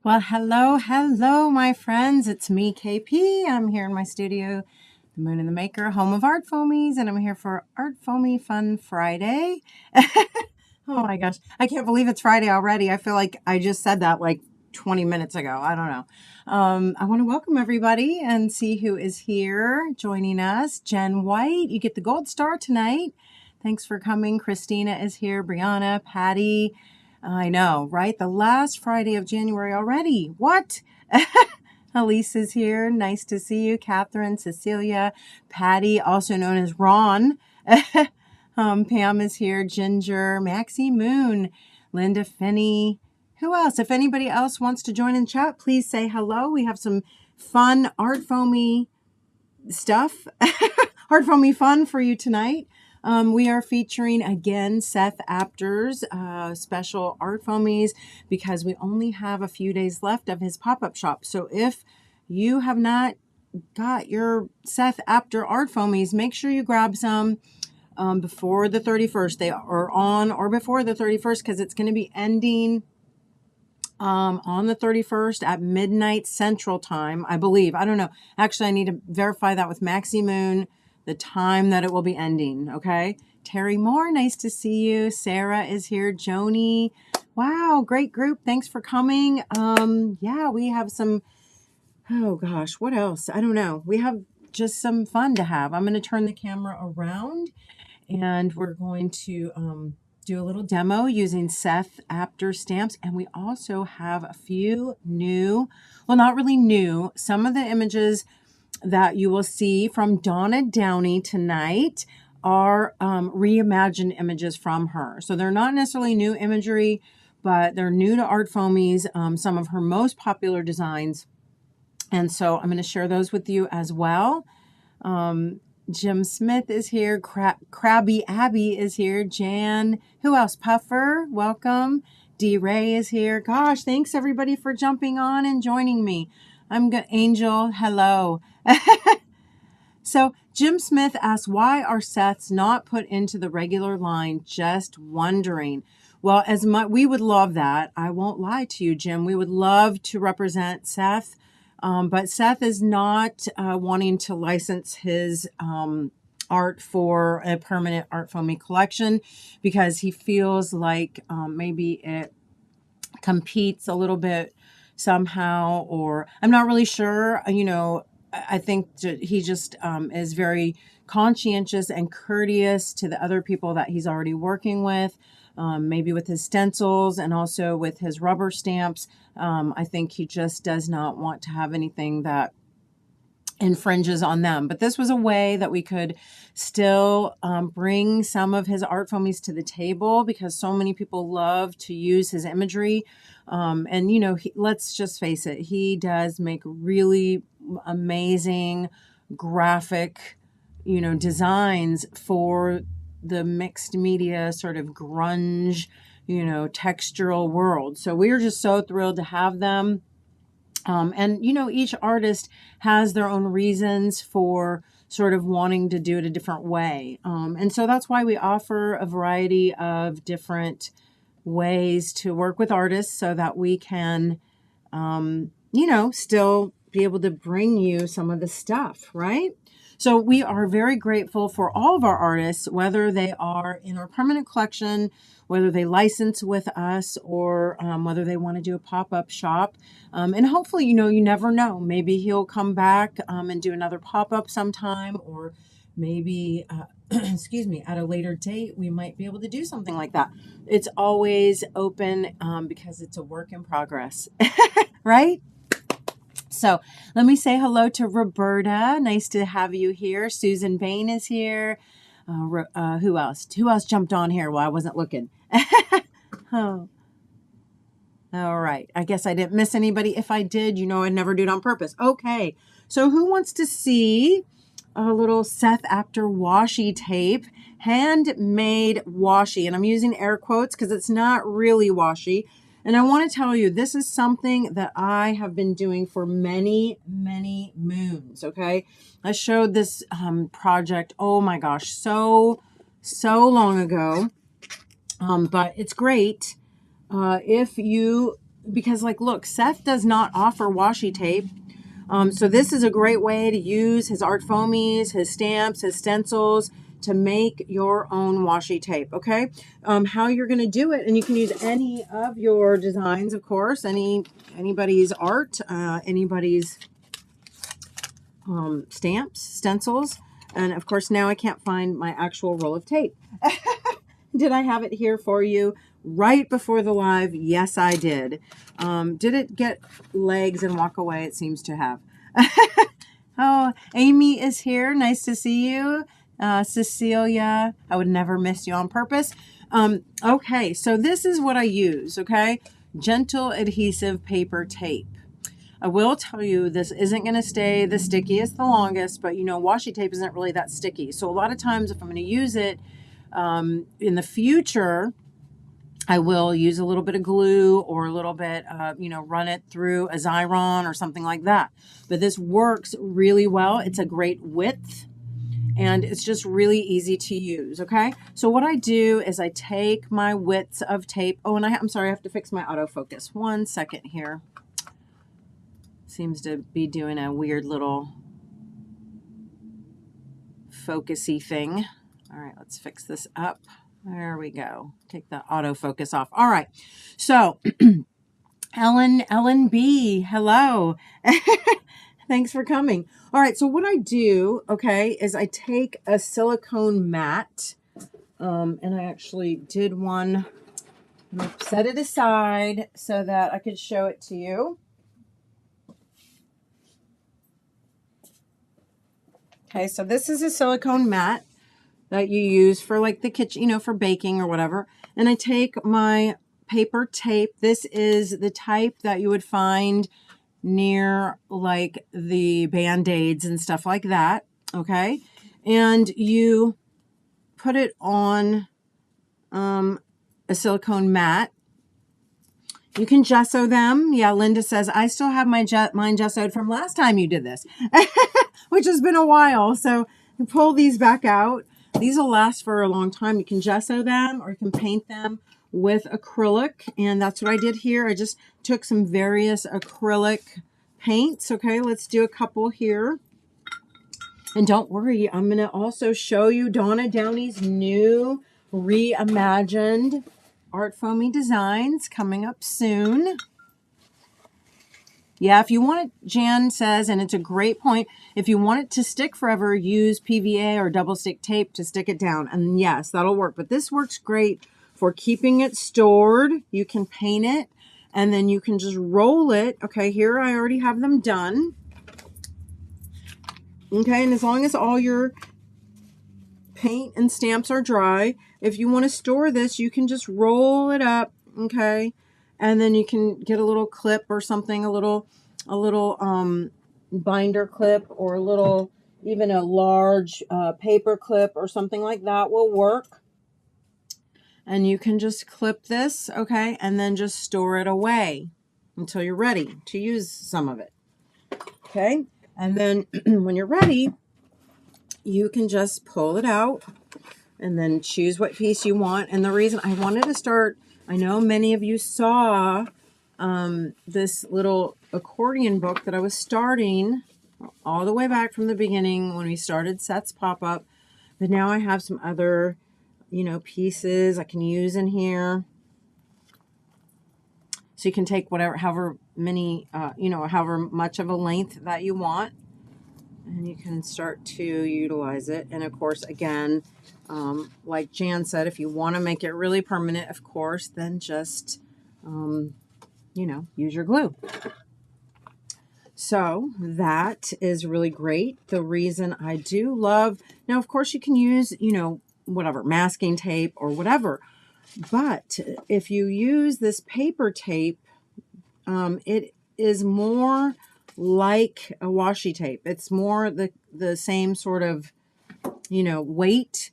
Well, hello, my friends. It's me, KP. I'm here in my studio, the Moon and the Maker, home of Art Foamies, and I'm here for ArtFoamies Fun Friday. Oh my gosh, I can't believe it's Friday already. I feel like I just said that like 20 minutes ago. I don't know. I want to welcome everybody and see who is here joining us. Jen White, you get the gold star tonight. Thanks for coming. Christina is here. Brianna, Patty. I know, right? The last Friday of January already. What? Elise is here. Nice to see you. Catherine, Cecilia, Patty, also known as Ron. Pam is here. Ginger, Maxie Moon, Linda Finney. Who else? If anybody else wants to join in chat, please say hello. We have some fun Art Foamy stuff. Art Foamy fun for you tonight. We are featuring again Seth Apter's special Art Foamies because we only have a few days left of his pop-up shop. So if you have not got your Seth Apter Art Foamies, make sure you grab some before the 31st. They are on or before the 31st because it's going to be ending on the 31st at midnight Central Time, I believe. I don't know. Actually, I need to verify that with Maxie Moon, the time that it will be ending, okay? Terry Moore, nice to see you. Sarah is here. Joni, wow, great group. Thanks for coming. Yeah, we have some, oh gosh, what else? I don't know. We have just some fun to have. I'm going to turn the camera around and we're going to do a little demo using Seth Apter stamps. And we also have a few new, well, not really new, some of the images that you will see from Donna Downey tonight are reimagined images from her. So they're not necessarily new imagery, but they're new to Art Foamies, some of her most popular designs. And so I'm going to share those with you as well. Jim Smith is here. Krabby Abby is here. Jan, who else? Puffer, welcome. D. Ray is here. Gosh, thanks everybody for jumping on and joining me. I'm good. Angel, hello. So Jim Smith asks, why are Seths not put into the regular line? Just wondering. Well, as much we would love that. I won't lie to you, Jim. We would love to represent Seth, but Seth is not wanting to license his art for a permanent Art Foamy collection because he feels like maybe it competes a little bit somehow, or I'm not really sure. You know, I think he just is very conscientious and courteous to the other people that he's already working with, maybe with his stencils and also with his rubber stamps. I think he just does not want to have anything that infringes on them. But this was a way that we could still bring some of his Art Foamies to the table because so many people love to use his imagery. And, you know, let's just face it, he does make really amazing graphic, you know, designs for the mixed media sort of grunge, you know, textural world. So we are just so thrilled to have them. And, you know, each artist has their own reasons for sort of wanting to do it a different way. And so that's why we offer a variety of different ways to work with artists so that we can, you know, still be able to bring you some of the stuff, right? So we are very grateful for all of our artists, whether they are in our permanent collection, whether they license with us, or whether they want to do a pop-up shop. And hopefully, you know, you never know. Maybe he'll come back and do another pop-up sometime, or maybe, excuse me, at a later date, we might be able to do something like that. It's always open because it's a work in progress, right? So let me say hello to Roberta. Nice to have you here. Susan Bain is here. Who else? Who else jumped on here while I wasn't looking? Oh. All right. I guess I didn't miss anybody. If I did, you know, I'd never do it on purpose. Okay. So who wants to see a little Seth Apter washi tape? Handmade washi. And I'm using air quotes because it's not really washi. And I want to tell you, this is something that I have been doing for many, many moons, okay? I showed this project, oh my gosh, so long ago. But it's great if you because like, look, Seth does not offer washi tape. So this is a great way to use his art foamies, his stamps, his stencils to make your own washi tape, okay? How you're going to do it, and you can use any of your designs, of course, anybody's art, anybody's stamps, stencils, and of course now I can't find my actual roll of tape. Did I have it here for you right before the live? Yes, I did. Did it get legs and walk away? It seems to have. Oh, Amy is here. Nice to see you. Cecilia, I would never miss you on purpose. Okay, so this is what I use, okay? Gentle adhesive paper tape. I will tell you this isn't going to stay the stickiest the longest, but you know, washi tape isn't really that sticky. So a lot of times if I'm going to use it in the future, I will use a little bit of glue or a little bit, you know, run it through a Xyron or something like that. But this works really well. It's a great width and it's just really easy to use, okay? So what I do is I take my widths of tape. Oh, and I'm sorry, I have to fix my autofocus. 1 second here. Seems to be doing a weird little focusy thing. All right, let's fix this up. There we go. Take the autofocus off. All right. So Ellen B, hello. Thanks for coming. All right. So what I do, okay, is I take a silicone mat, and I actually did one. I'm going to set it aside so that I could show it to you. Okay, so this is a silicone mat that you use for like the kitchen, you know, for baking or whatever. And I take my paper tape. This is the type that you would find near like the Band-Aids and stuff like that. Okay. And you put it on a silicone mat. You can gesso them. Yeah, Linda says, I still have mine gessoed from last time you did this, which has been a while. So you pull these back out. These will last for a long time. You can gesso them or you can paint them with acrylic. And that's what I did here. I just took some various acrylic paints. Okay, let's do a couple here. And don't worry, I'm going to also show you Donna Downey's new reimagined Art Foamy designs coming up soon. Yeah, if you want it, Jan says, and it's a great point, if you want it to stick forever, use PVA or double stick tape to stick it down. And yes, that'll work. But this works great for keeping it stored. You can paint it and then you can just roll it. Okay, here I already have them done. Okay, and as long as all your paint and stamps are dry, if you want to store this, you can just roll it up, okay? And then you can get a little clip or something, a little binder clip or a little, even a large paper clip or something like that will work. And you can just clip this, okay? And then just store it away until you're ready to use some of it, okay? And then when you're ready, you can just pull it out and then choose what piece you want. And the reason I wanted to start, I know many of you saw this little accordion book that I was starting all the way back from the beginning when we started Seth's Pop-Up. But now I have some other, you know, pieces I can use in here. So you can take whatever, however many, you know, however much of a length that you want. And you can start to utilize it. And of course, again, like Jan said, if you want to make it really permanent, of course, then just, you know, use your glue. So that is really great. The reason I do love, now, of course, you can use, you know, whatever, masking tape or whatever. But if you use this paper tape, it is more like a washi tape. It's more the same sort of, you know, weight,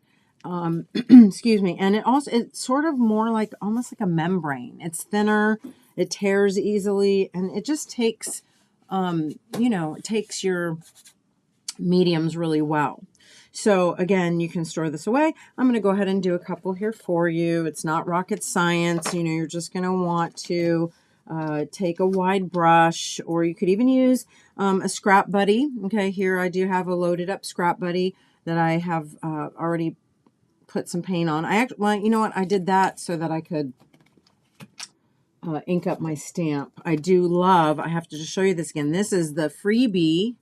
excuse me. And it's sort of more like, almost like a membrane. It's thinner, it tears easily, and it just takes, you know, it takes your mediums really well. So again, you can store this away. I'm going to go ahead and do a couple here for you. It's not rocket science. You know, you're just going to want to take a wide brush, or you could even use a scrap buddy. Okay, here I do have a loaded up scrap buddy that I have already put some paint on. Well, you know what? I did that so that I could ink up my stamp. I do love, I have to just show you this again. This is the freebie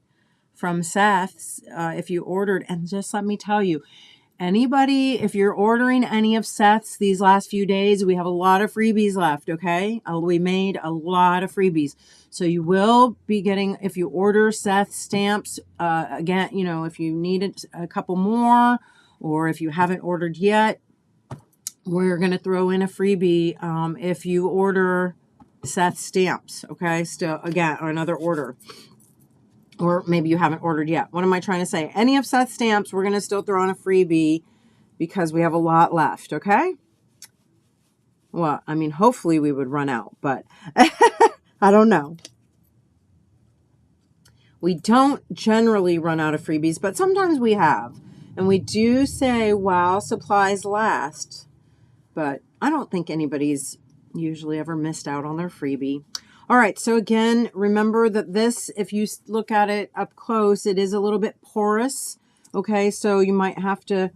from Seth's. If you ordered, and just let me tell you, anybody, if you're ordering any of Seth's these last few days, we have a lot of freebies left, okay? We made a lot of freebies. So you will be getting, if you order Seth's stamps, again, you know, if you needed a couple more, or if you haven't ordered yet, we're going to throw in a freebie if you order Seth's stamps, okay? Still, again, another order. Or maybe you haven't ordered yet. What am I trying to say? Any of Seth's stamps, we're going to still throw in a freebie because we have a lot left, okay? Well, I mean, hopefully we would run out, but I don't know. We don't generally run out of freebies, but sometimes we have. And we do say while supplies last, but I don't think anybody's usually ever missed out on their freebie. All right, so again, remember that this, if you look at it up close, it is a little bit porous, okay? So you might have to,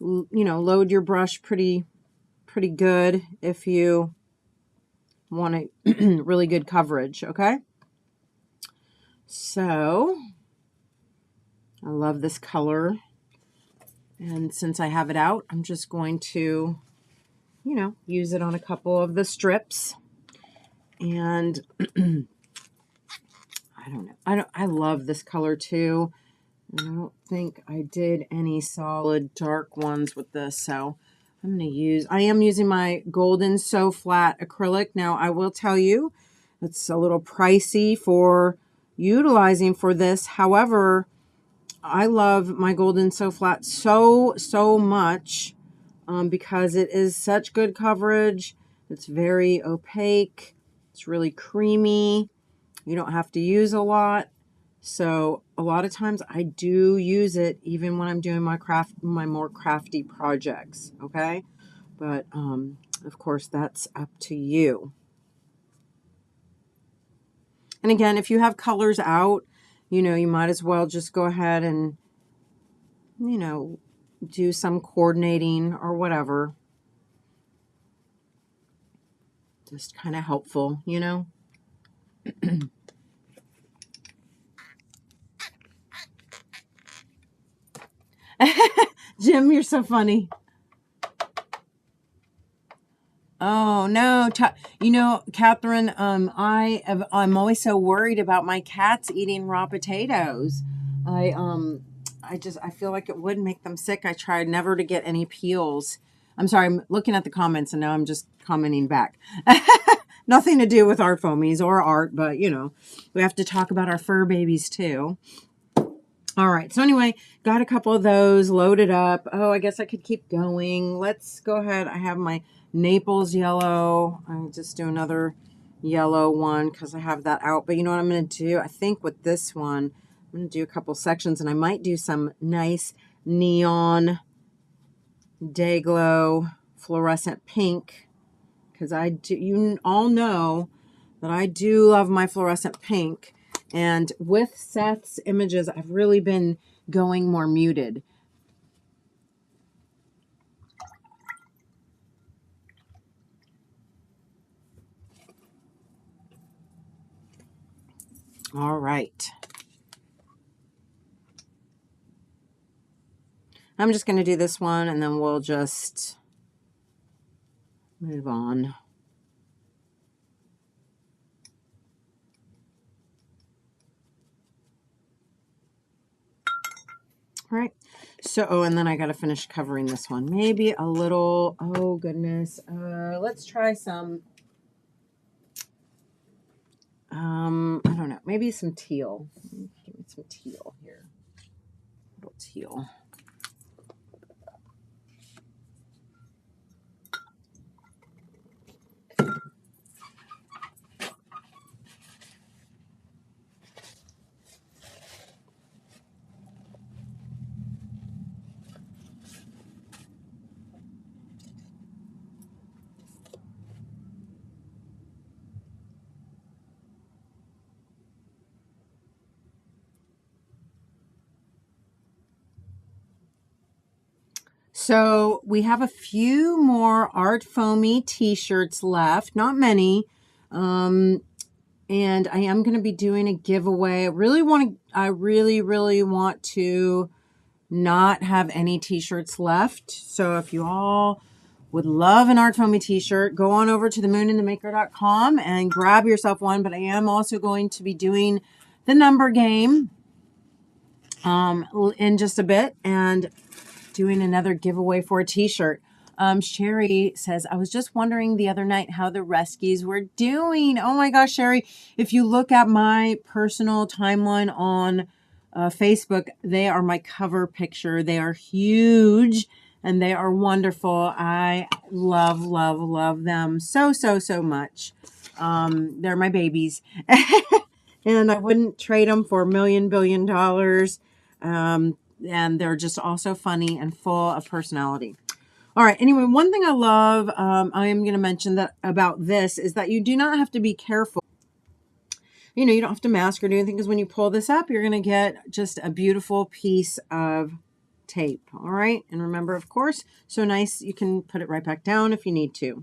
you know, load your brush pretty good if you want a really good coverage, okay? So, I love this color. And since I have it out, I'm just going to, you know, use it on a couple of the strips. And I don't know. I love this color too. And I don't think I did any solid dark ones with this. So I am using my Golden So Flat acrylic. Now I will tell you, it's a little pricey for utilizing for this. However, I love my Golden So Flat so much because it is such good coverage. It's very opaque. It's really creamy. You don't have to use a lot. So a lot of times I do use it even when I'm doing my more crafty projects, okay? But of course that's up to you. And again, if you have colors out, you know, you might as well just go ahead and, you know, do some coordinating or whatever. Just kind of helpful, you know? Jim, you're so funny. Oh no, you know, Catherine, I'm always so worried about my cats eating raw potatoes. I feel like it would make them sick. I tried never to get any peels. I'm sorry, I'm looking at the comments and now I'm just commenting back. Nothing to do with ArtFoamies or art, but you know, we have to talk about our fur babies too. All right, so anyway, got a couple of those loaded up. Oh, I guess I could keep going. Let's go ahead. I have my Naples yellow. I'll just do another yellow one because I have that out. But you know what I'm going to do? I think with this one, I'm going to do a couple sections, and I might do some nice neon day glow fluorescent pink because you all know that I do love my fluorescent pink. And with Seth's images, I've really been going more muted. All right. I'm just going to do this one and then we'll just move on. All right. So, oh, and then I got to finish covering this one. Maybe a little, oh goodness. Let's try some, I don't know, maybe some teal. Give me some teal here. A little teal. So we have a few more Art Foamy t-shirts left, not many. And I am going to be doing a giveaway. I really want to not have any t-shirts left. So if you all would love an Art Foamy t-shirt, go on over to themoonandthemaker.com and grab yourself one. But I am also going to be doing the number game in just a bit, and doing another giveaway for a t-shirt. Sherry says, I was just wondering the other night how the Rescues were doing. Oh my gosh, Sherry, if you look at my personal timeline on Facebook, they are my cover picture. They are huge and they are wonderful. I love them so much. They're my babies. And I wouldn't trade them for $1 billion. And they're just also funny and full of personality. All right. Anyway, one thing I love, I am going to mention that about this is that you do not have to be careful. You know, you don't have to mask or do anything, because when you pull this up, you're going to get just a beautiful piece of tape. All right. And remember, of course, so nice, you can put it right back down if you need to.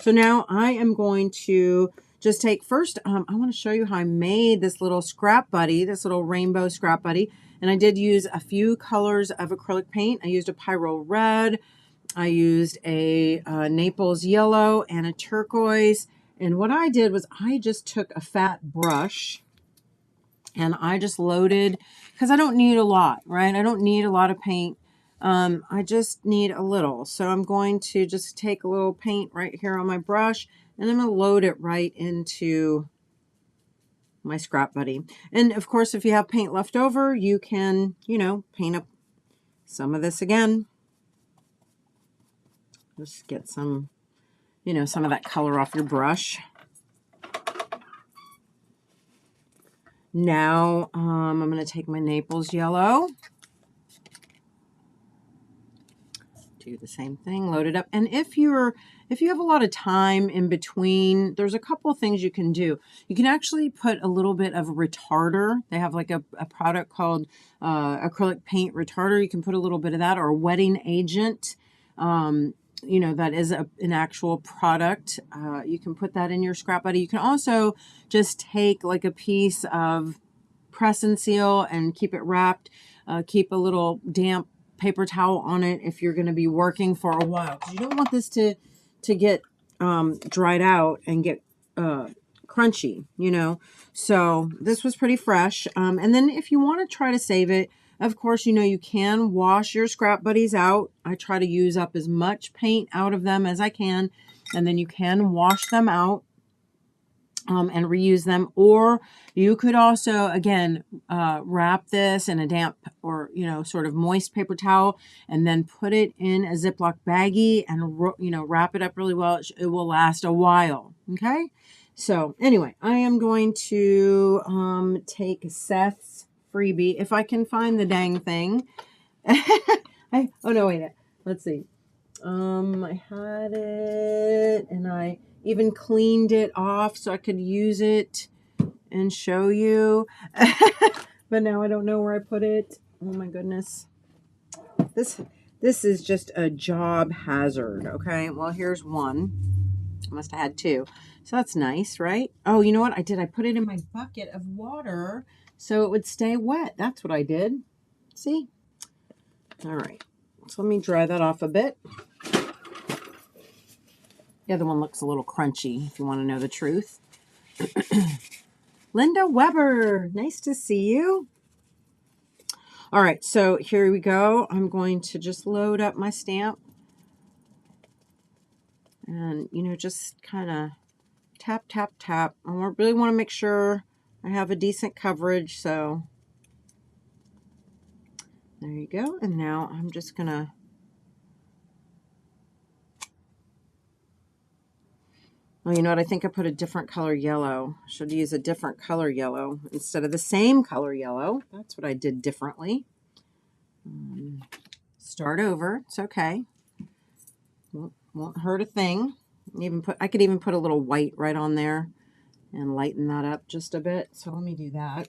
So now I am going to just take first, I want to show you how I made this little scrap buddy, this little rainbow scrap buddy. And I did use a few colors of acrylic paint. I used a Pyro red. I used a Naples yellow and a turquoise. And what I did was I just took a fat brush and I just loaded, because I don't need a lot, right? I don't need a lot of paint. I just need a little. So I'm going to just take a little paint right here on my brush, and I'm going to load it right into my scrap buddy. And of course, if you have paint left over, you can, you know, paint up some of this again. Just get some, you know, some of that color off your brush. Now, I'm going to take my Naples yellow. Do the same thing, load it up. And if you have a lot of time in between, there's a couple things you can do. You can actually put a little bit of retarder. They have like a product called acrylic paint retarder. You can put a little bit of that, or a wetting agent. You know, that is an actual product. You can put that in your scrap buddy. You can also just take like a piece of press and seal and keep it wrapped. Keep a little damp paper towel on it if you're going to be working for a while, because you don't want this to get dried out and get crunchy, you know. So this was pretty fresh. And then if you want to try to save it, of course, you know, you can wash your scrap buddies out. I try to use up as much paint out of them as I can, and then you can wash them out and reuse them. Or you could also, again, wrap this in a damp or, you know, sort of moist paper towel, and then put it in a Ziploc baggie and, you know, wrap it up really well. It will last a while. Okay. So anyway, I am going to take Seth's freebie, if I can find the dang thing. Oh no, wait, let's see. I had it, and I even cleaned it off so I could use it and show you. But now I don't know where I put it. Oh my goodness. This is just a job hazard. Okay, well, here's one. I must have had two. So that's nice, right? Oh, you know what I did? I put it in my bucket of water so it would stay wet. That's what I did. See? All right. So let me dry that off a bit. The other one looks a little crunchy, if you want to know the truth. Linda Weber, nice to see you. All right, so here we go. I'm going to just load up my stamp. And, you know, just kind of tap, tap, tap. I really want to make sure I have a decent coverage. So there you go. And now I'm just going to oh, you know what? I think I put a different color yellow. I should use a different color yellow instead of the same color yellow. That's what I did differently. Start over. It's okay. Won't hurt a thing. I could even put a little white right on there and lighten that up just a bit. So let me do that.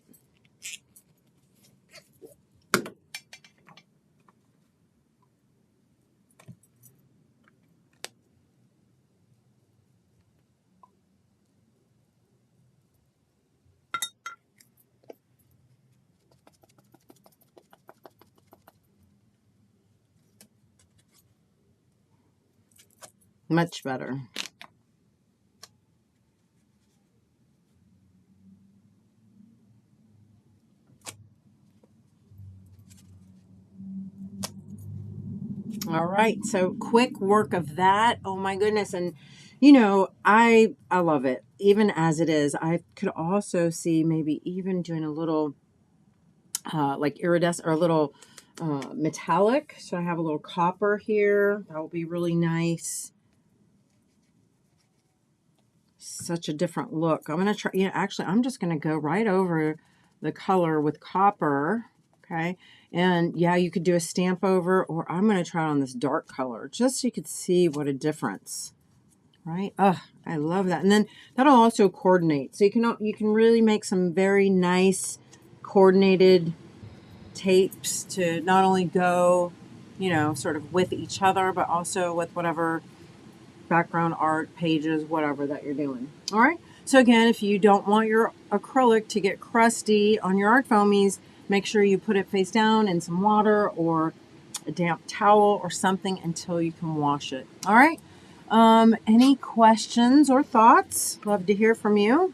Much better. All right, so quick work of that. Oh my goodness. And you know, I love it. Even as it is, I could also see maybe even doing a little like iridescent or a little metallic. So I have a little copper here. That will be really nice. Such a different look. I'm going to try, you know, actually, I'm just going to go right over the color with copper. Okay. And yeah, you could do a stamp over, or I'm going to try it on this dark color just so you could see what a difference. Right? Oh, I love that. And then that'll also coordinate. So you can really make some very nice coordinated tapes to not only go, you know, sort of with each other, but also with whatever background art, pages, whatever that you're doing. All right. So again, if you don't want your acrylic to get crusty on your art foamies, make sure you put it face down in some water or a damp towel or something until you can wash it. All right. Any questions or thoughts? Love to hear from you.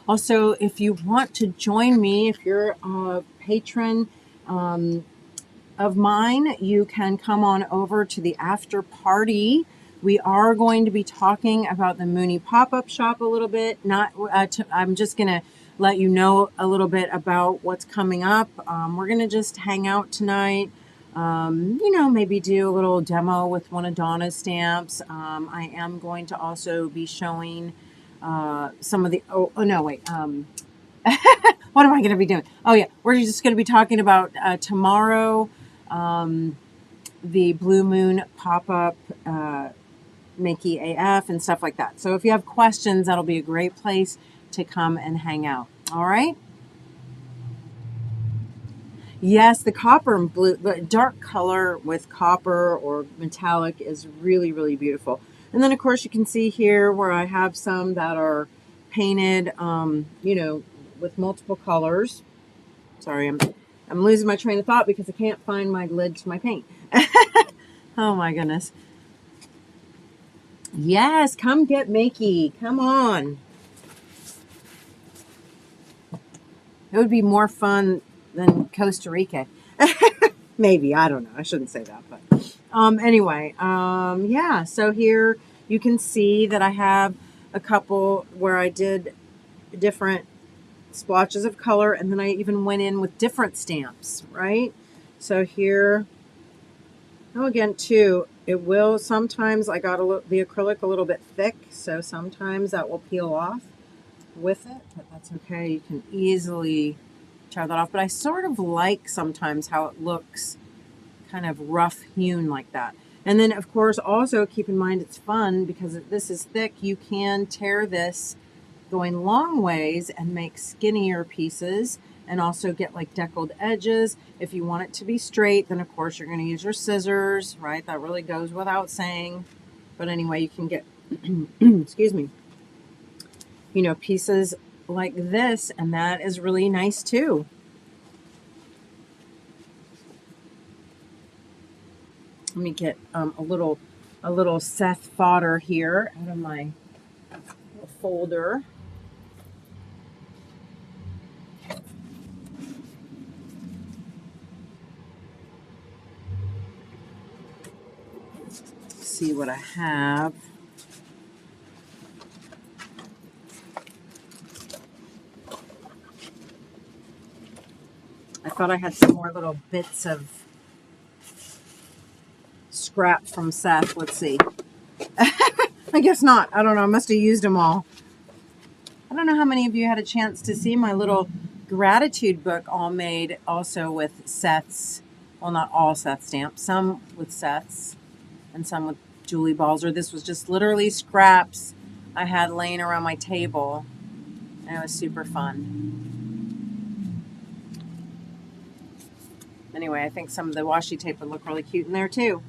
Also, if you want to join me, if you're a patron of mine, you can come on over to the after party. We are going to be talking about the Mooney pop-up shop a little bit. I'm just going to let you know a little bit about what's coming up. We're going to just hang out tonight. You know, maybe do a little demo with one of Donna's stamps. I am going to also be showing some of the, no, wait. What am I going to be doing? Oh yeah, we're just going to be talking about tomorrow, the Blue Moon pop-up, Makey AF and stuff like that. So if you have questions, that'll be a great place to come and hang out. All right. Yes, the copper and blue, the dark color with copper or metallic is really, really beautiful. And then of course you can see here where I have some that are painted, you know, with multiple colors. Sorry, I'm losing my train of thought because I can't find my lid to my paint. Oh my goodness. Yes, come get Makey. Come on. It would be more fun than Costa Rica. Maybe, I don't know. I shouldn't say that, but anyway, yeah. So here you can see that I have a couple where I did different splotches of color, and then I even went in with different stamps, right? So here, oh, again, too, it will sometimes, I got the acrylic a little bit thick, so sometimes that will peel off with it, but that's okay. You can easily tear that off. But I sort of like sometimes how it looks kind of rough hewn like that. And then, of course, also keep in mind it's fun because this is thick. You can tear this going long ways and make skinnier pieces and also get like deckled edges. If you want it to be straight, then of course you're going to use your scissors, right? That really goes without saying. But anyway, you can get, excuse me, you know, pieces like this, and that is really nice too. Let me get a little Seth fodder here out of my folder. See what I have. I thought I had some more little bits of scrap from Seth. Let's see. I guess not. I don't know. I must have used them all. I don't know how many of you had a chance to see my little gratitude book all made also with Seth's, well, not all Seth stamps, some with Seth's and some with Julie Balzer. This was just literally scraps I had laying around my table, and it was super fun. Anyway, I think some of the washi tape would look really cute in there too.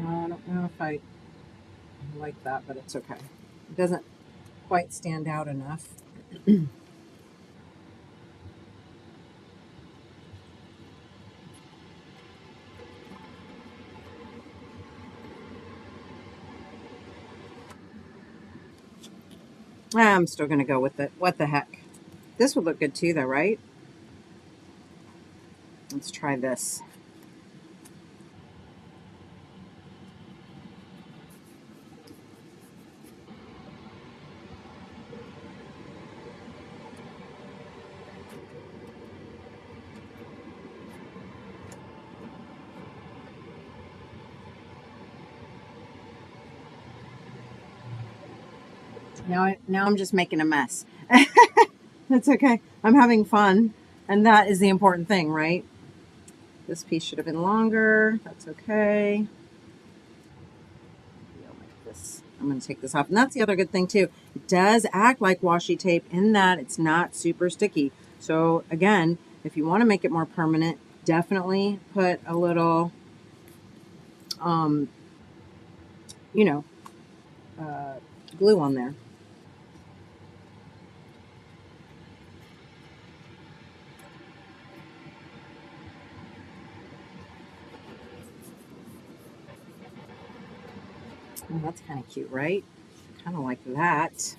I don't know if I like that, but it's okay. It doesn't quite stand out enough. I'm still going to go with it. What the heck? This would look good too, though, right? Let's try this. Now I'm just making a mess. That's okay. I'm having fun, and that is the important thing, right? This piece should have been longer. That's okay. I'm going to take this off. And that's the other good thing too. It does act like washi tape in that it's not super sticky. So again, if you want to make it more permanent, definitely put a little, you know, glue on there. Oh, that's kind of cute, right? Kind of like that.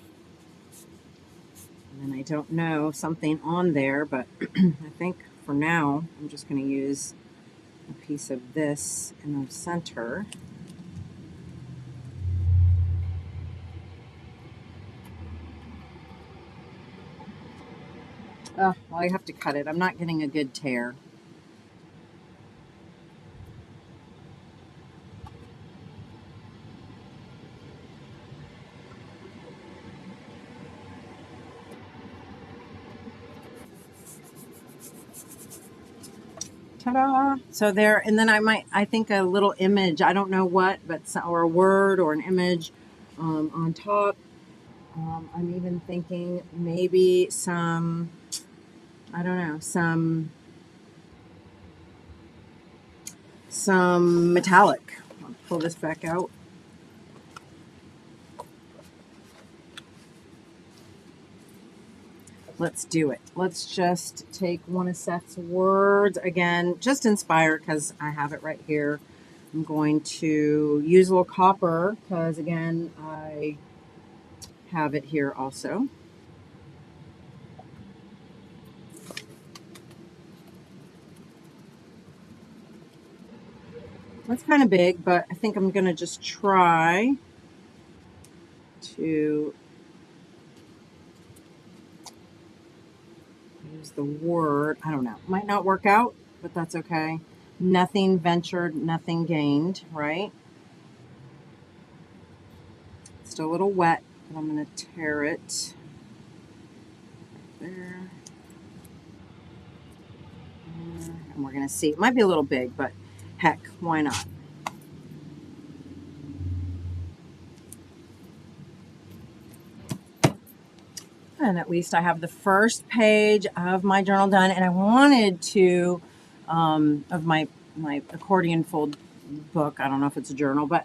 And then I don't know something on there, but I think for now, I'm just going to use a piece of this in the center. Oh, well, I have to cut it. I'm not getting a good tear. Ta-da! So there, and then I think a little image, I don't know what, but or a word or an image on top. I'm even thinking maybe some, I don't know, some metallic. I'll pull this back out. Let's do it. Let's just take one of Seth's words again, just inspired because I have it right here. I'm going to use a little copper because again, I have it here also. That's kind of big, but I think I'm going to just try to use the word. I don't know. Might not work out, but that's okay. Nothing ventured, nothing gained, right? Still a little wet, but I'm going to tear it right there. And we're going to see. It might be a little big, but heck, why not? And at least I have the first page of my journal done, and I wanted to, of my accordion fold book. I don't know if it's a journal, but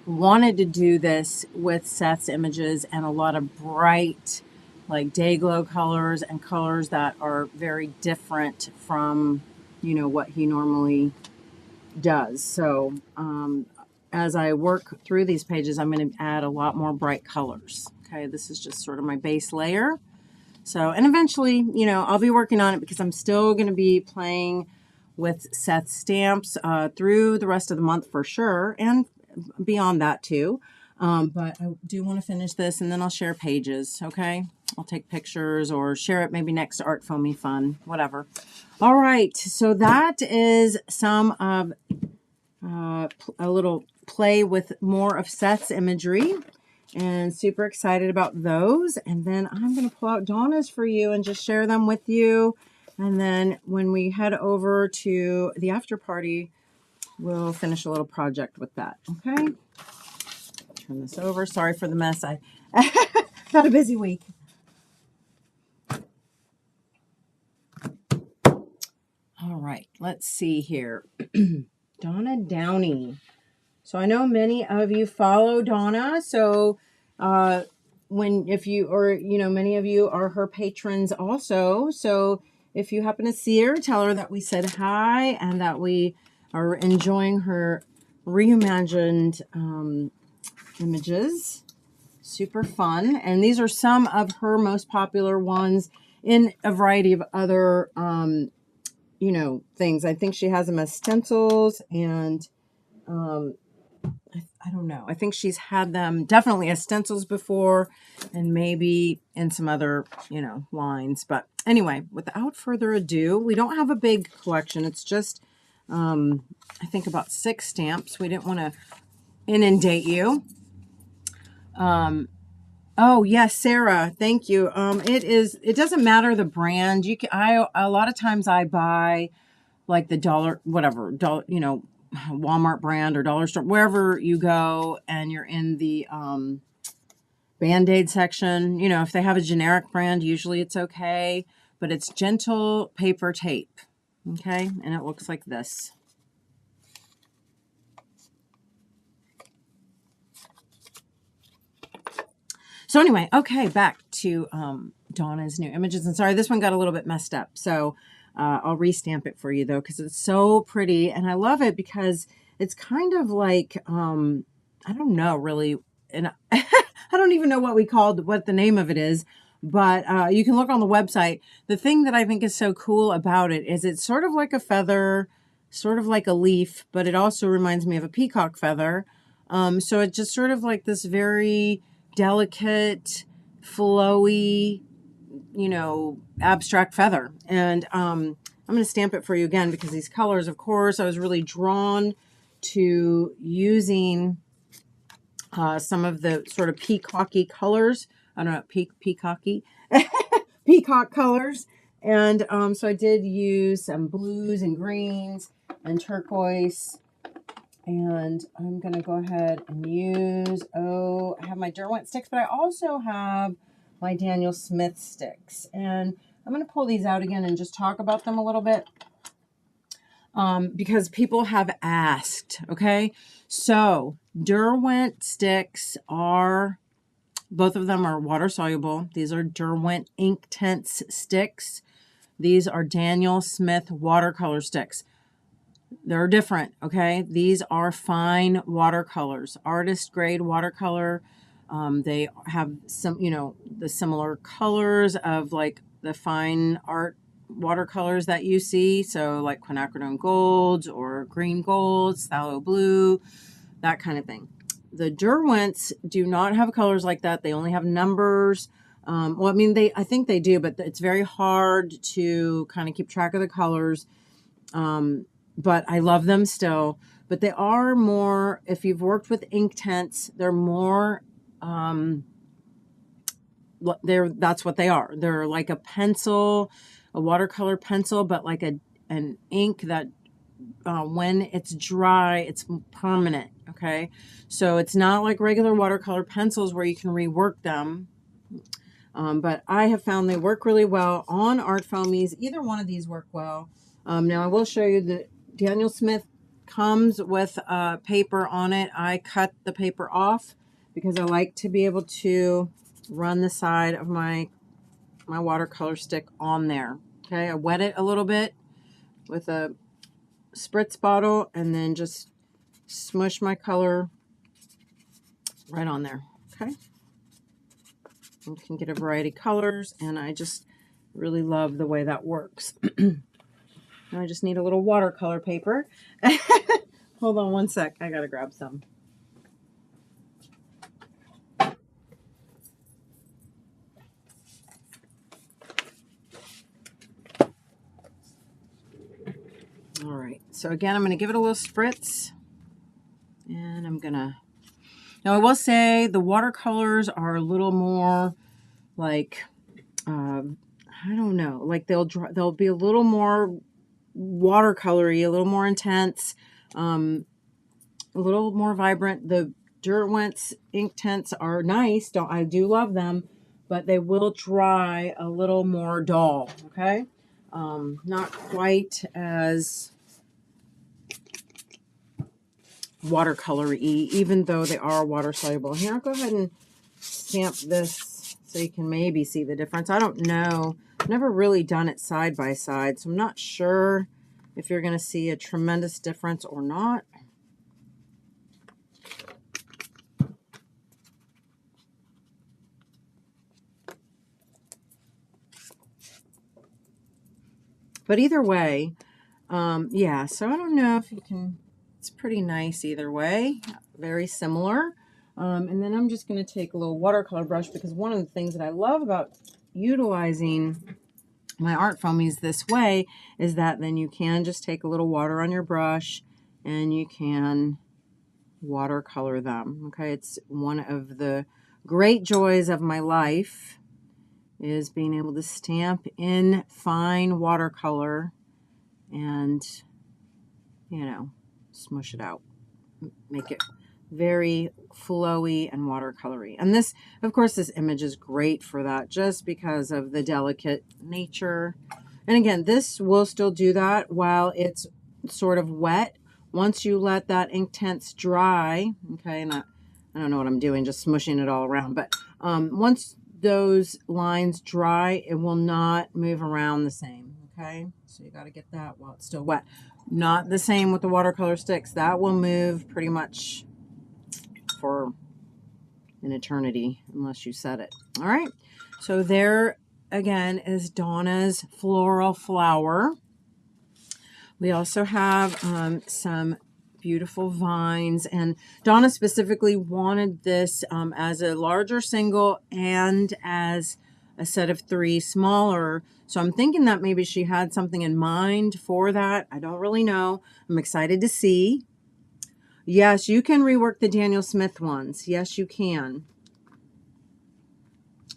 wanted to do this with Seth's images and a lot of bright, like day glow colors and colors that are very different from, what he normally does. So as I work through these pages, I'm going to add a lot more bright colors. Okay, this is just sort of my base layer. So, and eventually, I'll be working on it because I'm still going to be playing with Seth's stamps through the rest of the month for sure, and beyond that too. But I do want to finish this, and then I'll share pages, okay? I'll take pictures or share it maybe next to ArtFoamies Fun, whatever. All right, so that is some of a little play with more of Seth's imagery, and super excited about those. And then I'm going to pull out Donna's for you and just share them with you. And then when we head over to the after party, we'll finish a little project with that. Okay. Turn this over. Sorry for the mess. I had a busy week. All right. Let's see here. Donna Downey. So I know many of you follow Donna. So if you, or, many of you are her patrons also. So if you happen to see her, tell her that we said hi and that we are enjoying her reimagined images. Super fun. And these are some of her most popular ones in a variety of other, things. I think she has them as stencils and, I don't know. I think she's had them definitely as stencils before and maybe in some other, lines. But anyway, without further ado, we don't have a big collection. It's just, I think about 6 stamps. We didn't want to inundate you. Oh yes, Sarah, thank you. It doesn't matter the brand. A lot of times I buy like the dollar, whatever, Walmart brand or dollar store, wherever you go and you're in the Band-Aid section. If they have a generic brand, usually it's okay, but it's Gentle paper tape. Okay. And it looks like this. So anyway, okay, back to Donna's new images. And sorry, this one got a little bit messed up. So I'll restamp it for you though, because it's so pretty. And I love it because it's kind of like, I don't know really, and I don't even know what the name of it is, but you can look on the website. The thing that I think is so cool about it is it's sort of like a feather, sort of like a leaf, but it also reminds me of a peacock feather. So it's just sort of like this very delicate, flowy, abstract feather. And I'm going to stamp it for you again because these colors, of course, I was really drawn to using some of the sort of peacocky colors. I don't know, peacocky, peacock colors. And so I did use some blues and greens and turquoise. And I'm going to go ahead and use, I have my Derwent sticks, but I also have my Daniel Smith sticks. And I'm going to pull these out again and just talk about them a little bit because people have asked, okay? So Derwent sticks both of them are water soluble. These are Derwent Inktense sticks. These are Daniel Smith watercolor sticks. They're different, okay? These are fine watercolors, artist grade watercolor. They have some, the similar colors of like the fine art watercolors that you see. So like quinacridone golds or green golds, phthalo blue, that kind of thing. The Derwents do not have colors like that. They only have numbers. Well, I mean, I think they do, but it's very hard to kind of keep track of the colors. But I love them still. But they are more, if you've worked with Inktense, they're more, that's what they are. They're like a pencil, a watercolor pencil, but like an ink that when it's dry, it's permanent, okay? So it's not like regular watercolor pencils where you can rework them. But I have found they work really well on ArtFoamies. Either one of these work well. Now I will show you the Daniel Smith comes with paper on it. I cut the paper off because I like to be able to run the side of my watercolor stick on there. Okay, I wet it a little bit with a spritz bottle and then just smush my color right on there. Okay, you can get a variety of colors, and I just really love the way that works. Now I just need a little watercolor paper. Hold on one sec. I gotta grab some. All right. So again, I'm going to give it a little spritz. And I'm going to... Now I will say the watercolors are a little more like... I don't know. Like they'll be a little more watercolory, a little more intense, a little more vibrant. The Derwent's Inktense are nice. I do love them, but they will dry a little more dull. Okay, not quite as watercolor-y, even though they are water soluble. Here, I'll go ahead and stamp this so you can maybe see the difference. I don't know. I've never really done it side by side, so I'm not sure if you're going to see a tremendous difference or not. But either way, yeah, so I don't know if you can, it's pretty nice either way, very similar. And then I'm just going to take a little watercolor brush, because one of the things that I love about utilizing my art foamies this way is that then you can just take a little water on your brush and you can watercolor them. Okay, it's one of the great joys of my life is being able to stamp in fine watercolor and, you know, smush it out, make it very flowy and watercolory. And this, of course, this image is great for that just because of the delicate nature. And again, this will still do that while it's sort of wet. Once you let that Inktense dry, okay, and I don't know what I'm doing, just smushing it all around, but once those lines dry, it will not move around the same, okay? So you got to get that while it's still wet. Not the same with the watercolor sticks. That will move pretty much for an eternity unless you set it. All right, so there again is Donna's floral flower. We also have some beautiful vines, and Donna specifically wanted this as a larger single and as a set of 3 smaller. So I'm thinking that maybe she had something in mind for that. I don't really know. I'm excited to see. Yes, you can rework the Daniel Smith ones. Yes, you can.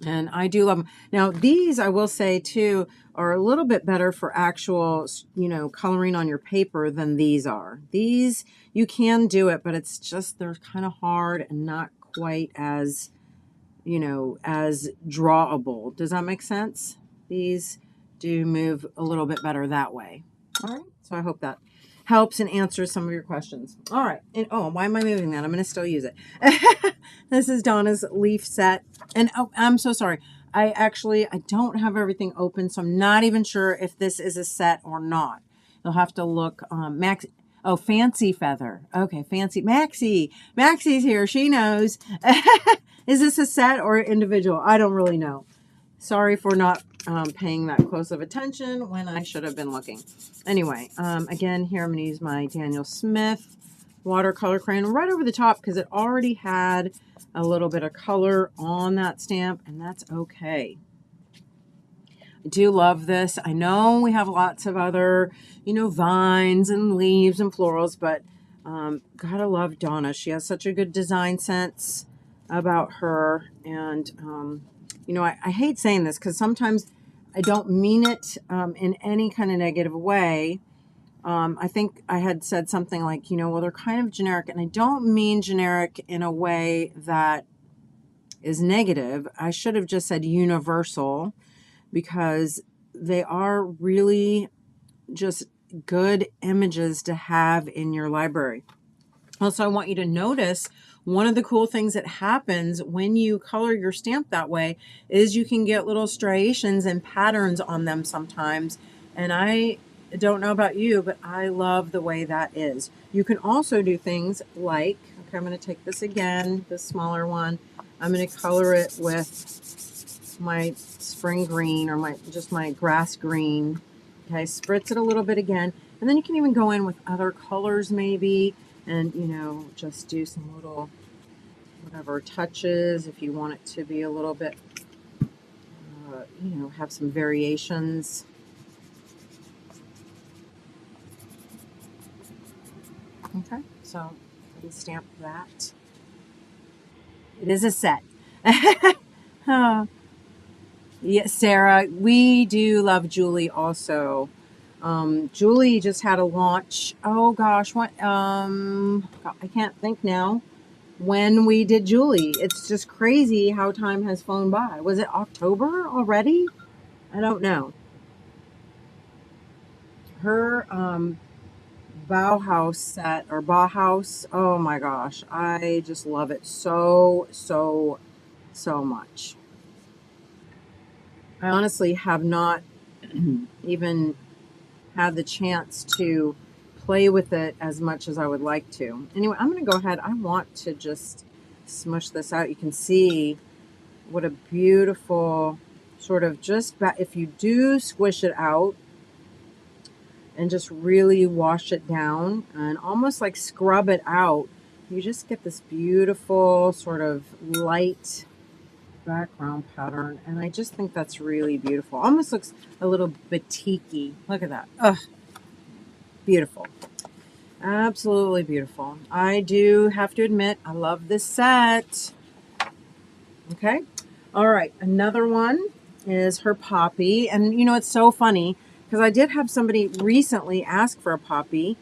And I do love them. Now, these, I will say, too, are a little bit better for actual, you know, coloring on your paper than these are. These, you can do it, but it's just, they're kind of hard and not quite as, you know, as drawable. Does that make sense? These do move a little bit better that way. All right. So I hope that helps and answers some of your questions. All right. And oh, why am I moving that? I'm going to still use it. This is Donna's leaf set. And oh, I'm so sorry. I don't have everything open, so I'm not even sure if this is a set or not. You'll have to look. Max. Oh, Fancy Feather. Okay, Fancy. Maxie's here. She knows. Is this a set or individual? I don't really know. Sorry for not paying that close of attention when I should have been looking. Anyway, again, here I'm going to use my Daniel Smith watercolor crayon right over the top because it already had a little bit of color on that stamp, and that's okay. I do love this. I know we have lots of other, you know, vines and leaves and florals, but gotta love Donna. She has such a good design sense about her, and you know, I hate saying this because sometimes I don't mean it in any kind of negative way. I think I had said something like, you know, well, they're kind of generic, and I don't mean generic in a way that is negative. I should have just said universal, because they are really just good images to have in your library. Also, I want you to notice one of the cool things that happens when you color your stamp that way is you can get little striations and patterns on them sometimes. And I don't know about you, but I love the way that is. You can also do things like, okay, I'm going to take this again, this smaller one. I'm going to color it with my spring green or my grass green. Okay, spritz it a little bit again. And then you can even go in with other colors maybe, and, you know, just do some little whatever touches if you want it to be a little bit, you know, have some variations. Okay, so let me stamp that. It is a set. Oh. Yeah, Sarah, we do love Julie also. Julie just had a launch. Oh gosh, what? I can't think now when we did Julie. It's just crazy how time has flown by. Was it October already? I don't know. Her Bauhaus set or Bauhaus. Oh my gosh, I just love it so, so, so much. I honestly have not even had the chance to play with it as much as I would like to. Anyway, I'm going to go ahead. I want to just smush this out. You can see what a beautiful sort of if you do squish it out and just really wash it down and almost like scrub it out, you just get this beautiful sort of light background pattern. And I just think that's really beautiful. Almost looks a little batik-y. Look at that. Ugh, beautiful. Absolutely beautiful. I do have to admit, I love this set. Okay. All right. Another one is her poppy. And you know, it's so funny because I did have somebody recently ask for a poppy.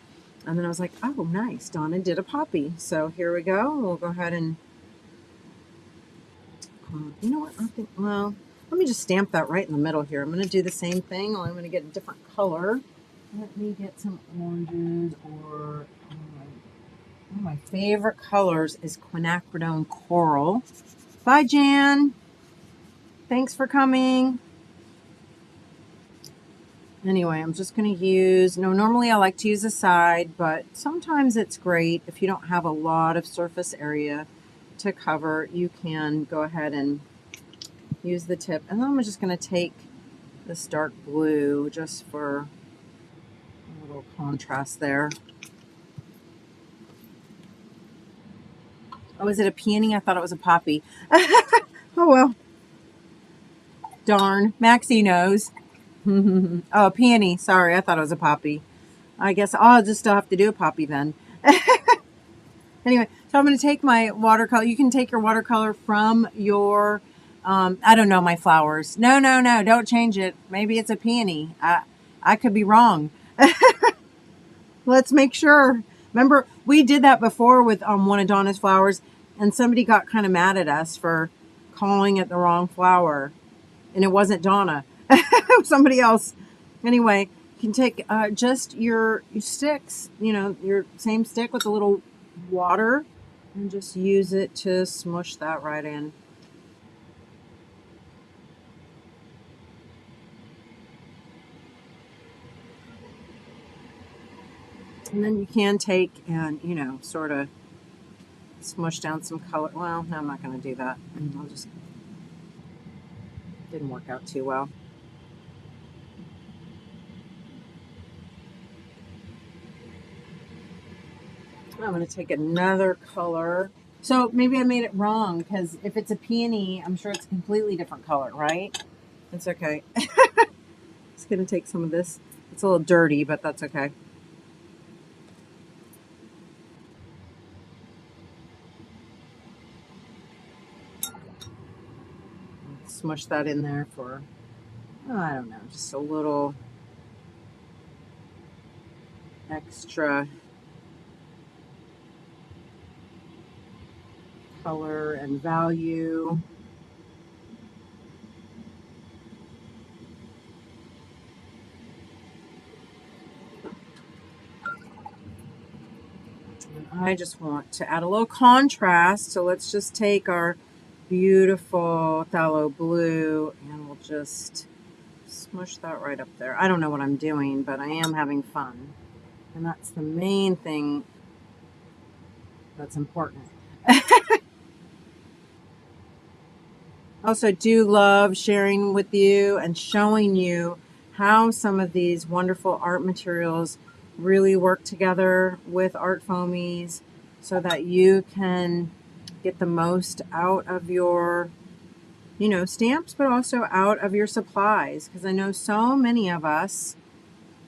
And then I was like, oh, nice. Donna did a poppy. So here we go. We'll go ahead and, you know what? I think, well, let me just stamp that right in the middle here. I'm going to do the same thing. I'm going to get a different color. Let me get some oranges or one of my favorite colors is quinacridone coral. Bye, Jan. Thanks for coming. Anyway, I'm just going to use, normally I like to use a side, but sometimes it's great if you don't have a lot of surface area to cover, you can go ahead and use the tip. And then I'm just going to take this dark blue just for a little contrast there. Oh, is it a peony? I thought it was a poppy. Oh, well. Darn. Maxie knows. Oh, peony. Sorry, I thought it was a poppy. I guess I'll just still have to do a poppy then. Anyway, so I'm going to take my watercolor. You can take your watercolor from your, I don't know, my flowers. No, don't change it. Maybe it's a peony. I could be wrong. Let's make sure. Remember, we did that before with one of Donna's flowers, and somebody got kind of mad at us for calling it the wrong flower. And it wasn't Donna. It was somebody else. Anyway, you can take just your sticks, your same stick with a little water, and just use it to smush that right in. And then you can take and, sort of smush down some color. Well, no, I'm not going to do that. I'll just, didn't work out too well. I'm going to take another color. So maybe I made it wrong because if it's a peony, I'm sure it's a completely different color, right? It's okay. Just going to take some of this. It's a little dirty, but that's okay. Smush that in there for, I don't know, just a little extra color and value. And I just want to add a little contrast. So let's just take our beautiful phthalo blue and we'll just smush that right up there. I don't know what I'm doing, but I am having fun. And that's the main thing that's important. Also do love sharing with you and showing you how some of these wonderful art materials really work together with ArtFoamies so that you can get the most out of your, stamps, but also out of your supplies. Because I know so many of us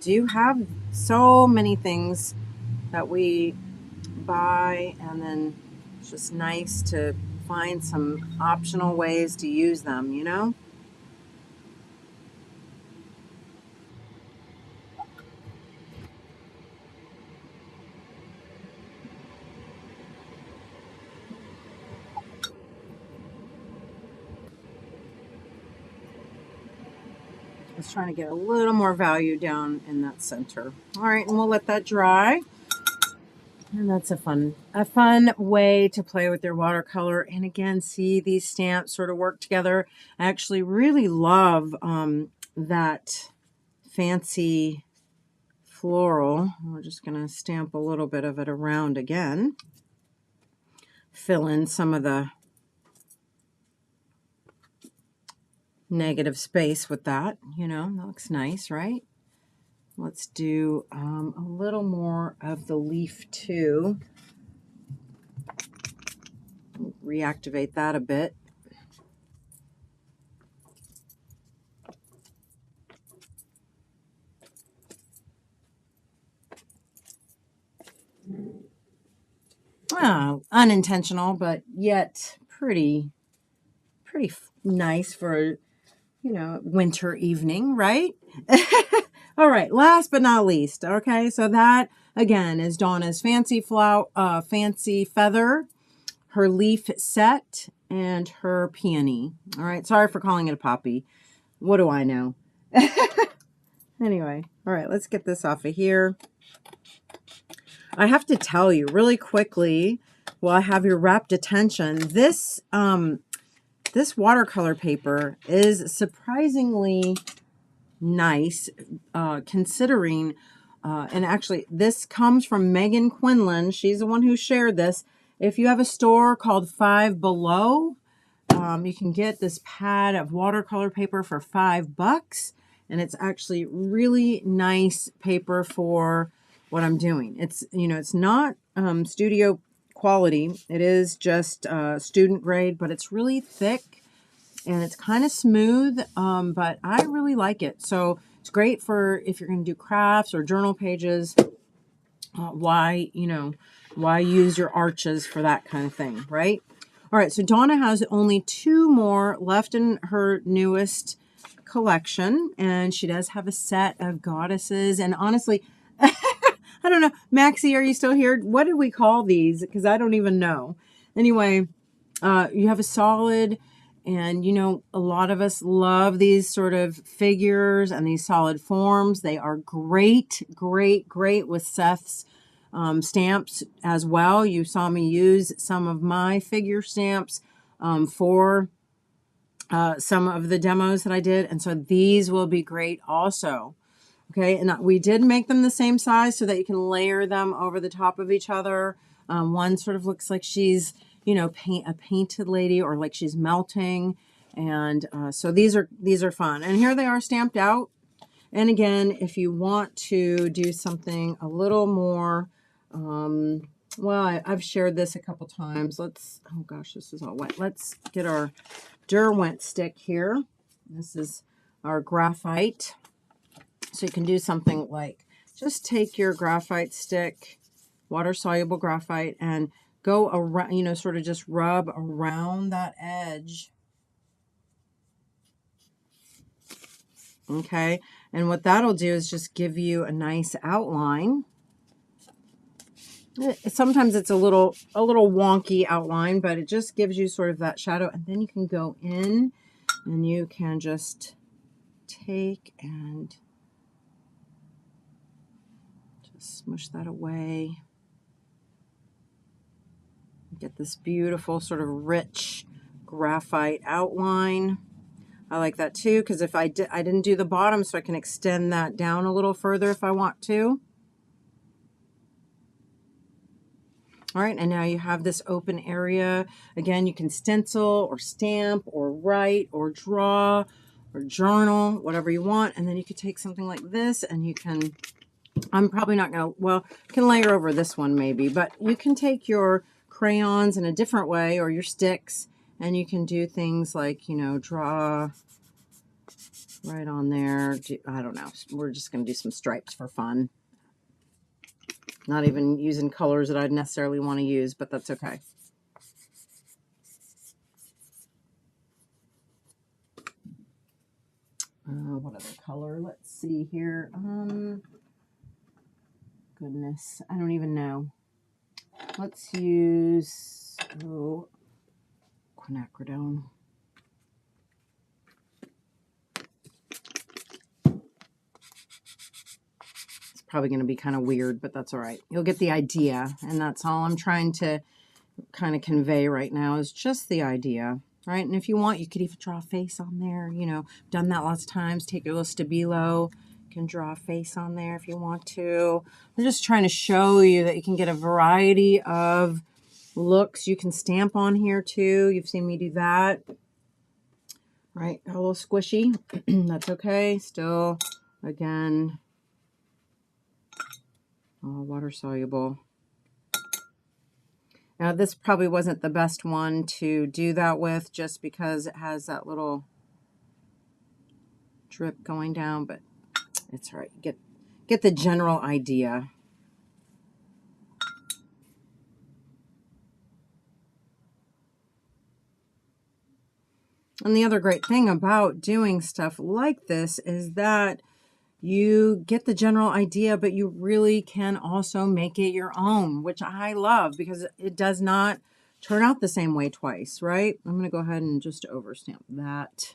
do have so many things that we buy, and then it's just nice to find some optional ways to use them, Just trying to get a little more value down in that center. All right, and we'll let that dry. And that's a fun way to play with your watercolor. And again, see these stamps sort of work together. I actually really love that fancy floral. We're just going to stamp a little bit of it around again. Fill in some of the negative space with that. You know, that looks nice, right? Let's do a little more of the leaf too. Reactivate that a bit. Unintentional, but yet pretty nice for, you know, winter evening, right? All right, last but not least. Okay, so that again is Donna's fancy feather, her leaf set, and her peony. All right, sorry for calling it a poppy. What do I know? Anyway, all right, let's get this off of here. I have to tell you really quickly, while I have your rapt attention, this this watercolor paper is surprisingly nice, considering, and actually this comes from Megan Quinlan. She's the one who shared this. If you have a store called Five Below, you can get this pad of watercolor paper for $5, and it's actually really nice paper for what I'm doing. It's, you know, it's not studio quality. It is just student grade, but it's really thick and it's kind of smooth, but I really like it. So it's great for if you're going to do crafts or journal pages. Why use your arches for that kind of thing, right? All right, so Donna has only 2 more left in her newest collection, and she does have a set of goddesses. And honestly, I don't know, Maxie, are you still here? What did we call these? Because I don't even know. Anyway, you have a solid, and you know, a lot of us love these sort of figures and these solid forms. They are great with Seth's stamps as well. You saw me use some of my figure stamps for some of the demos that I did, and so these will be great also. Okay, and we did make them the same size so that you can layer them over the top of each other. One sort of looks like she's, you know, a painted lady, or like she's melting, and so these are fun. And here they are stamped out. And again, if you want to do something a little more, well, I've shared this a couple times. Let's, oh gosh, this is all wet. Let's get our Derwent stick here. This is our graphite. So you can do something like, just take your graphite stick, water-soluble graphite, and go around, you know, sort of just rub around that edge. Okay, and what that'll do is just give you a nice outline. Sometimes it's a little wonky outline, but it just gives you sort of that shadow, and then you can go in and you can just take and just smush that away. Get this beautiful sort of rich graphite outline. I like that too, because if I didn't do the bottom, so I can extend that down a little further if I want to. All right, and now you have this open area. Again, you can stencil or stamp or write or draw or journal, whatever you want. And then you could take something like this and you can, I'm probably not going to, well, you can layer over this one maybe, but you can take your crayons in a different way, or your sticks, and you can do things like, you know, draw right on there. I don't know. We're just going to do some stripes for fun. Not even using colors that I'd necessarily want to use, but that's okay. What other color? Let's see here. Goodness, I don't even know. Let's use quinacridone. probably going to be kind of weird, but that's all right. You'll get the idea. And that's all I'm trying to kind of convey right now is just the idea. Right? And if you want, you could even draw a face on there. You know, done that lots of times. Take your little Stabilo. You can draw a face on there if you want to. I'm just trying to show you that you can get a variety of looks. You can stamp on here too. You've seen me do that. Right? A little squishy. That's okay. Still, again, water soluble. Now, this probably wasn't the best one to do that with just because it has that little drip going down, but it's all right. Get the general idea. And the other great thing about doing stuff like this is that you get the general idea, but you really can also make it your own, which I love because it does not turn out the same way twice, right? I'm going to go ahead and just overstamp that.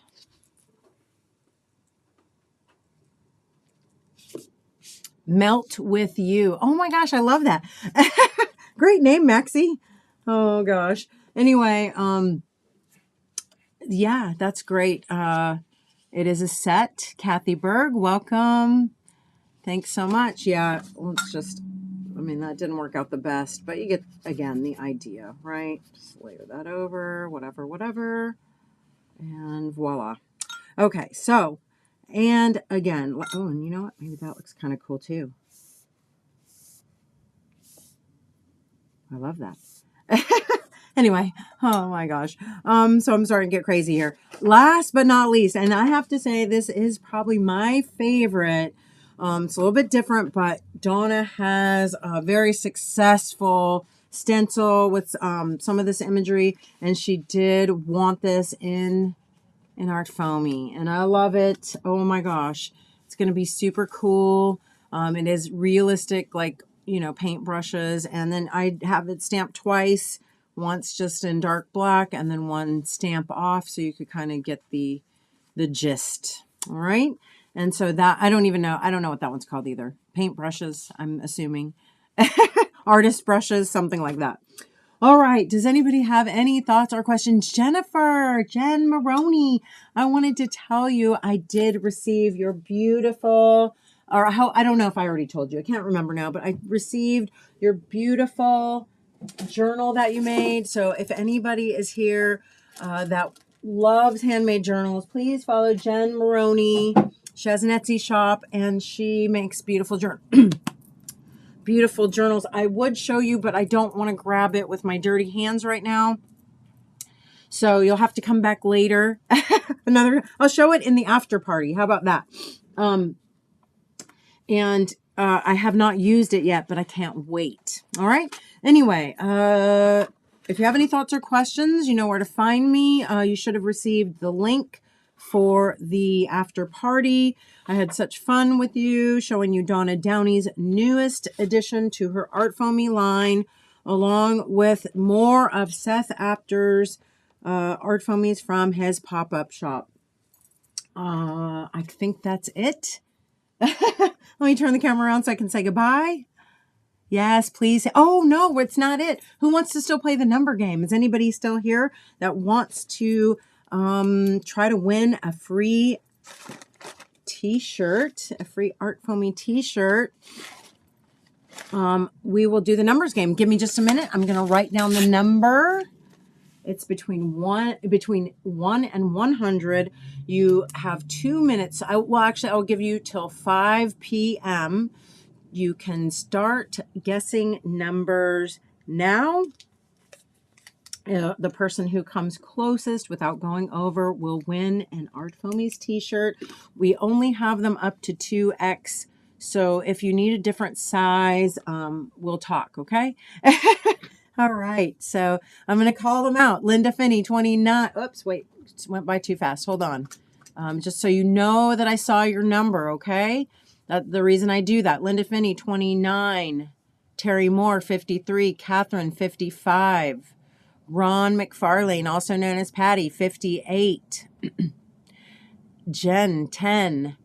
Melt with You. Oh my gosh, I love that. Great name, Maxie. Oh gosh. Anyway, yeah, that's great. It is a set. Kathy Berg, welcome. Thanks so much. Yeah, let's just, I mean, that didn't work out the best, but you get, again, the idea, right? Just layer that over, whatever. And voila. Okay, so, and again, oh, and you know what? Maybe that looks kind of cool too. I love that. Anyway, oh my gosh. So I'm starting to get crazy here. Last but not least, and I have to say this is probably my favorite. It's a little bit different, but Donna has a very successful stencil with some of this imagery, and she did want this in ArtFoamy, and I love it. Oh my gosh. It's going to be super cool. It is realistic, like, you know, paint brushes, and then I have it stamped twice. Once just in dark black and then one stamp off so you could kind of get the gist. All right. And so that, I don't know what that one's called either. Paint brushes, I'm assuming. Artist brushes, something like that. All right. Does anybody have any thoughts or questions? Jen Maroney, I wanted to tell you I did receive your beautiful, or how, I don't know if I already told you. I can't remember now, but I received your beautiful journal that you made. So if anybody is here that loves handmade journals, please follow Jen Maroney. She has an Etsy shop and she makes beautiful beautiful journals. I would show you, but I don't want to grab it with my dirty hands right now. So you'll have to come back later. I'll show it in the after party. How about that? I have not used it yet, but I can't wait. All right. Anyway, if you have any thoughts or questions, you know where to find me. You should have received the link for the after party. I had such fun with you, showing you Donna Downey's newest addition to her ArtFoamy line, along with more of Seth Apter's ArtFoamies from his pop-up shop. I think that's it. Let me turn the camera around so I can say goodbye. Yes, please. Oh, no, it's not it. Who wants to still play the number game? Is anybody still here that wants to try to win a free t-shirt, a free ArtFoamy t-shirt? We will do the numbers game. Give me just a minute. I'm going to write down the number. It's between 1 and 100. You have 2 minutes. I'll give you till 5 p.m. You can start guessing numbers now. The person who comes closest without going over will win an ArtFoamies t-shirt. We only have them up to 2X. So if you need a different size, we'll talk, okay? All right, so I'm going to call them out. Linda Finney, 29. Oops, wait, it went by too fast. Hold on. Just so you know that I saw your number, okay? That's the reason I do that. Linda Finney, 29. Terry Moore, 53. Catherine, 55. Ron McFarlane, also known as Patty, 58. Jen, 10.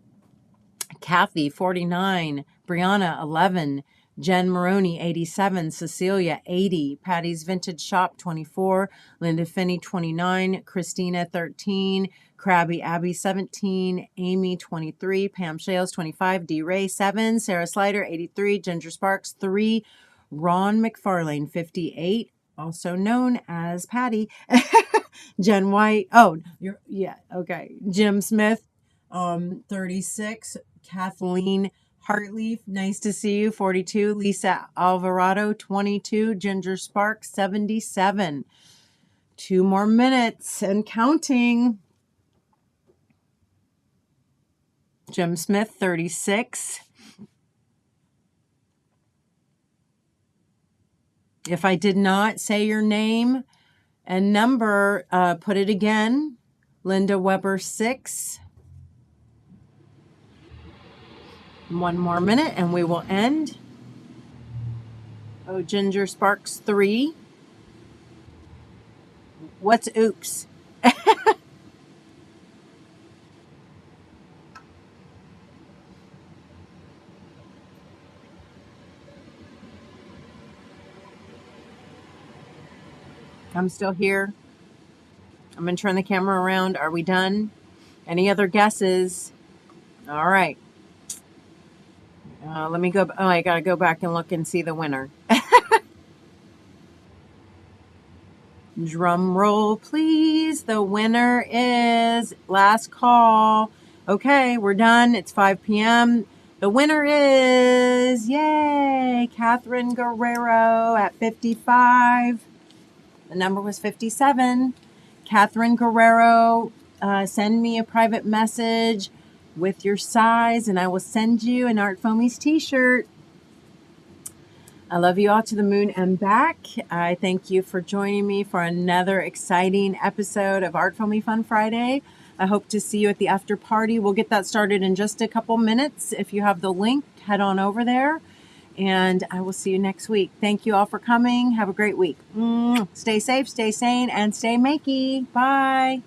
Kathy, 49. Brianna, 11. Jen Maroney, 87. Cecilia, 80. Patty's Vintage Shop, 24. Linda Finney, 29. Christina, 13. Krabby Abby, 17. Amy, 23. Pam Shales, 25. D. Ray, 7. Sarah Slider, 83. Ginger Sparks, 3. Ron McFarlane, 58. Also known as Patty. Jen White. Oh, yeah, okay. Jim Smith, 36. Kathleen Hartleaf, nice to see you, 42. Lisa Alvarado, 22. Ginger Sparks, 77. 2 more minutes and counting. Jim Smith, 36. If I did not say your name and number, put it again. Linda Weber, 6. 1 more minute and we will end. Oh, Ginger Sparks, 3. What's oops? I'm still here. I'm going to turn the camera around. Are we done? Any other guesses? All right. Let me go. Oh, I got to go back and look and see the winner. Drum roll, please. The winner is last call. Okay, we're done. It's 5 p.m. The winner is, yay, Catherine Guerrero at 55. The number was 57. Catherine Guerrero, send me a private message with your size and I will send you an ArtFoamies t-shirt. I love you all to the moon and back. I thank you for joining me for another exciting episode of ArtFoamies Fun Friday. I hope to see you at the after party. We'll get that started in just a couple minutes. If you have the link, head on over there. And I will see you next week. Thank you all for coming. Have a great week. Stay safe, stay sane, and stay makey. Bye.